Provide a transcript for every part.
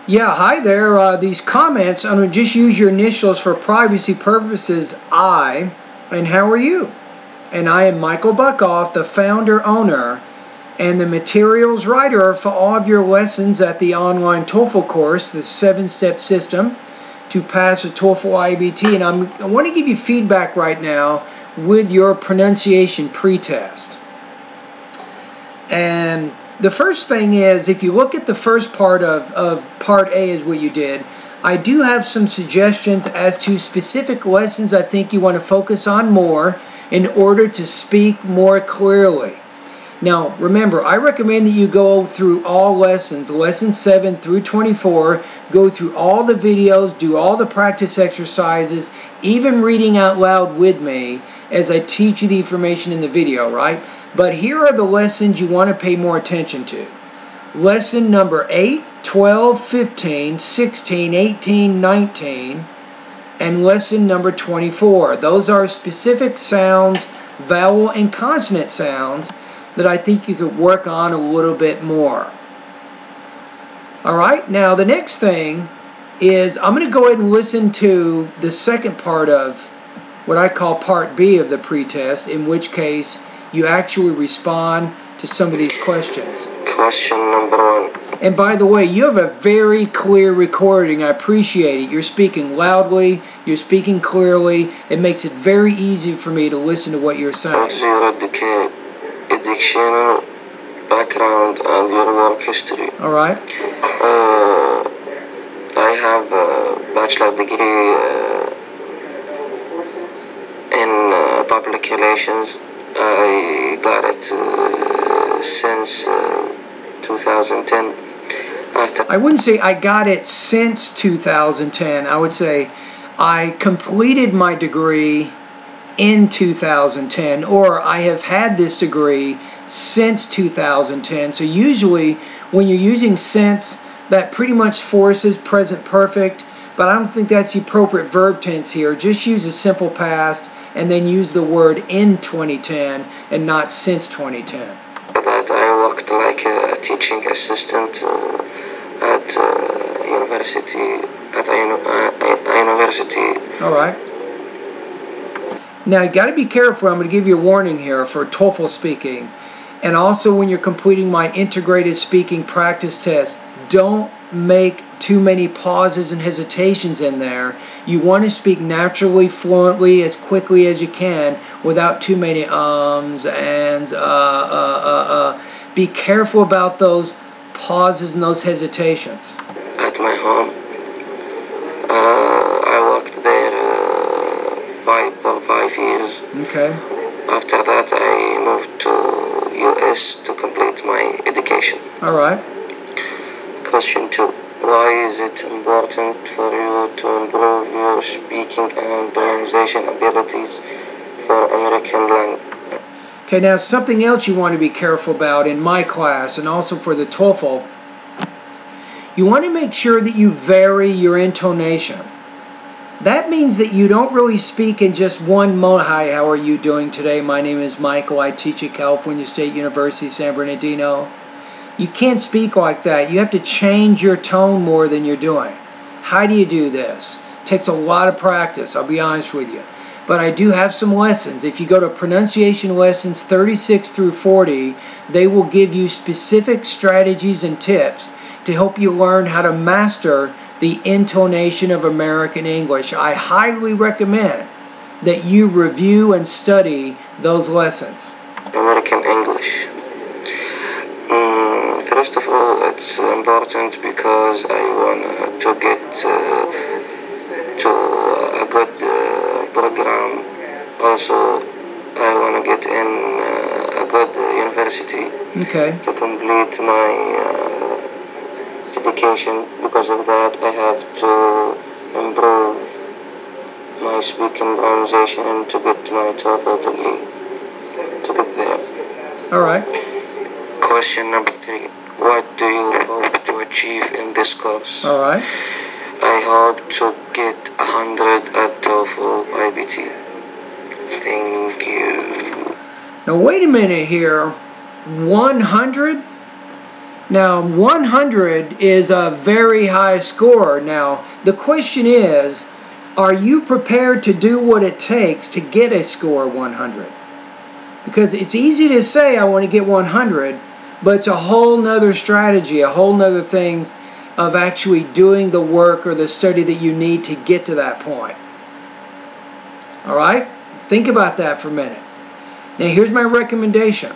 Yeah, hi there. These comments, I'm going to just use your initials for privacy purposes, I, and how are you? And I am Michael Buckoff, the founder, owner, and the materials writer for all of your lessons at the online TOEFL course, the 7-step system to pass a TOEFL IBT. And I want to give you feedback right now with your pronunciation pretest. And the first thing is, if you look at the first part of Part A is what you did, I do have some suggestions as to specific lessons I think you want to focus on more in order to speak more clearly. Now, remember, I recommend that you go through all lessons, lessons 7 through 24, go through all the videos, do all the practice exercises, even reading out loud with me as I teach you the information in the video, right? But here are the lessons you want to pay more attention to. Lesson number 8, 12, 15, 16, 18, 19, and lesson number 24. Those are specific sounds, vowel and consonant sounds, that I think you could work on a little bit more. Alright, now the next thing is I'm going to go ahead and listen to the second part of what I call Part B of the pretest, in which case you actually respond to some of these questions. Question number 1. And by the way, you have a very clear recording. I appreciate it. You're speaking loudly, you're speaking clearly. It makes it very easy for me to listen to what you're saying. What's your educational background and your work history? Alright. I have a bachelor degree in public relations. I got it since 2010. I wouldn't say I got it since 2010. I would say I completed my degree in 2010, or I have had this degree since 2010. So usually when you're using since, that pretty much forces present perfect, but I don't think that's the appropriate verb tense here. Just use a simple past and then use the word in 2010 and not since 2010. That I worked like a teaching assistant at university. All right. Now you got to be careful. I'm going to give you a warning here for TOEFL speaking, and also when you're completing my integrated speaking practice test, don't make too many pauses and hesitations in there. You want to speak naturally, fluently, as quickly as you can, without too many ums, ands, Be careful about those pauses and those hesitations. At my home, I worked there for 5 years. Okay. After that, I moved to US to complete my education. All right. Question 2. Why is it important for you to improve your speaking and pronunciation abilities for American language? Okay, now something else you want to be careful about in my class and also for the TOEFL, you want to make sure that you vary your intonation. That means that you don't really speak in just one mode. Hi, how are you doing today? My name is Michael. I teach at California State University, San Bernardino. You can't speak like that. You have to change your tone more than you're doing. How do you do this? It takes a lot of practice, I'll be honest with you. But I do have some lessons. If you go to pronunciation lessons 36 through 40, they will give you specific strategies and tips to help you learn how to master the intonation of American English. I highly recommend that you review and study those lessons. American English. First of all, it's important because I want to get to a good program. Also, I want to get in a good university. Okay. To complete my education. Because of that, I have to improve my speaking pronunciation to get my TOEFL degree. To get there. All right. Question number 3. What do you hope to achieve in this course? All right. I hope to get 100 at TOEFL IBT. Thank you. Now wait a minute here. 100? Now, 100 is a very high score. Now, the question is, are you prepared to do what it takes to get a score of 100? Because it's easy to say, I want to get 100, but it's a whole nother strategy, a whole nother thing of actually doing the work or the study that you need to get to that point. All right? Think about that for a minute. Now, here's my recommendation.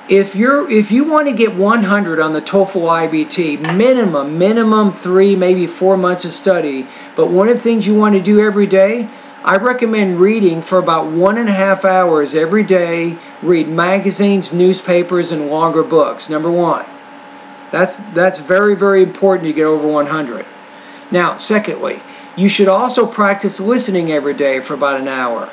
If you want to get 100 on the TOEFL IBT, minimum 3, maybe 4 months of study, but one of the things you want to do every day, I recommend reading for about 1.5 hours every day. Read magazines, newspapers, and longer books. Number one. That's very, very important to get over 100. Now, secondly, you should also practice listening every day for about an hour.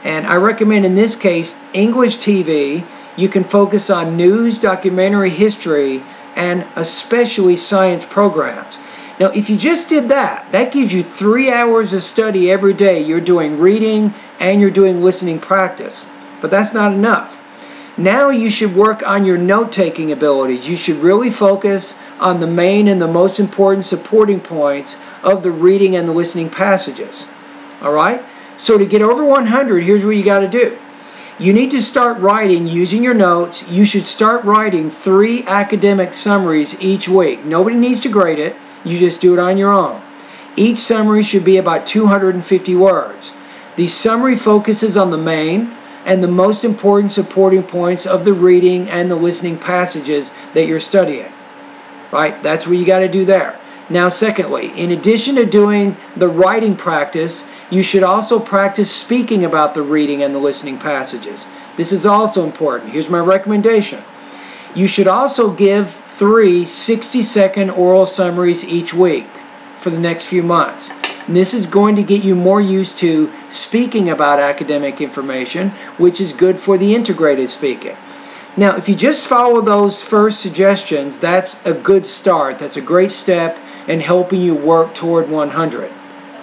And I recommend in this case, English TV. You can focus on news, documentary, history, and especially science programs. Now, if you just did that, that gives you 3 hours of study every day. You're doing reading and you're doing listening practice. But that's not enough. Now you should work on your note-taking abilities. You should really focus on the main and the most important supporting points of the reading and the listening passages. All right? So to get over 100, here's what you got to do. You need to start writing using your notes. You should start writing 3 academic summaries each week. Nobody needs to grade it. You just do it on your own. Each summary should be about 250 words. The summary focuses on the main and the most important supporting points of the reading and the listening passages that you're studying. Right? That's what you got to do there. Now, secondly, in addition to doing the writing practice, you should also practice speaking about the reading and the listening passages. This is also important. Here's my recommendation. You should also give 3 60-second oral summaries each week for the next few months. And this is going to get you more used to speaking about academic information, which is good for the integrated speaking. Now, if you just follow those first suggestions, that's a good start. That's a great step in helping you work toward 100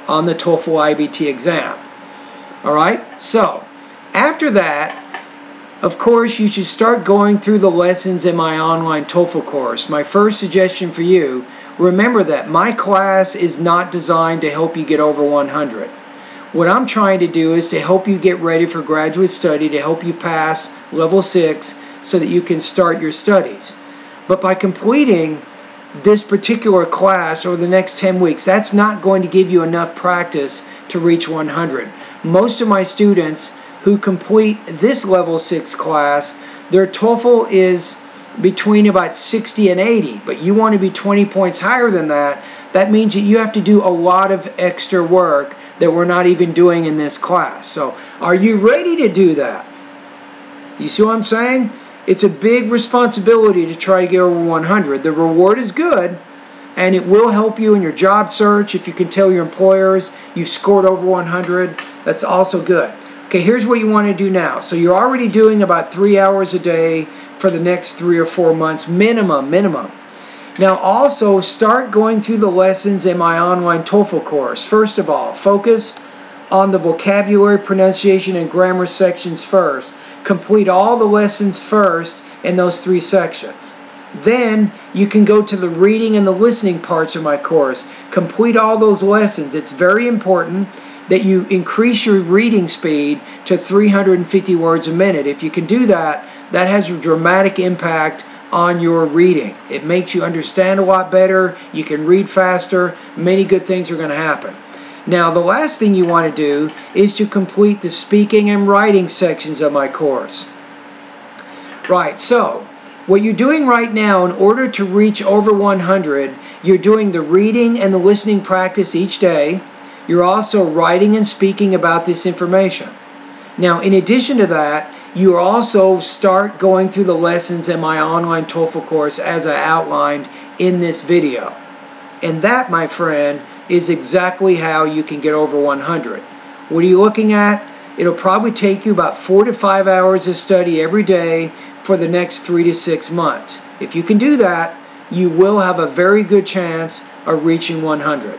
on the TOEFL IBT exam. All right? So, after that, of course, you should start going through the lessons in my online TOEFL course. My first suggestion for you, remember that my class is not designed to help you get over 100. What I'm trying to do is to help you get ready for graduate study, to help you pass level 6 so that you can start your studies. But by completing this particular class over the next 10 weeks, that's not going to give you enough practice to reach 100. Most of my students who complete this level 6 class, their TOEFL is between about 60 and 80, but you want to be 20 points higher than that. That means that you have to do a lot of extra work that we're not even doing in this class. So, are you ready to do that? You see what I'm saying? It's a big responsibility to try to get over 100. The reward is good, and it will help you in your job search. If you can tell your employers you've scored over 100, that's also good. Okay, here's what you want to do now. So you're already doing about 3 hours a day for the next 3 or 4 months, minimum. Now also start going through the lessons in my online TOEFL course. First of all, focus on the vocabulary, pronunciation, and grammar sections first. Complete all the lessons first in those 3 sections. Then you can go to the reading and the listening parts of my course. Complete all those lessons. It's very important that you increase your reading speed to 350 words a minute. If you can do that, that has a dramatic impact on your reading. It makes you understand a lot better. You can read faster. Many good things are going to happen. Now, the last thing you want to do is to complete the speaking and writing sections of my course. Right, so what you're doing right now in order to reach over 100, you're doing the reading and the listening practice each day. You're also writing and speaking about this information. Now, in addition to that, you also start going through the lessons in my online TOEFL course as I outlined in this video. And that, my friend, is exactly how you can get over 100. What are you looking at? It'll probably take you about 4 to 5 hours of study every day for the next 3 to 6 months. If you can do that, you will have a very good chance of reaching 100.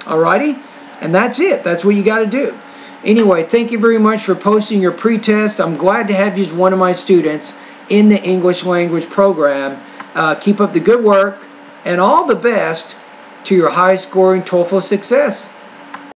Alrighty? And that's it. That's what you got to do. Anyway, thank you very much for posting your pretest. I'm glad to have you as one of my students in the English language program. Keep up the good work, and all the best to your high-scoring TOEFL success.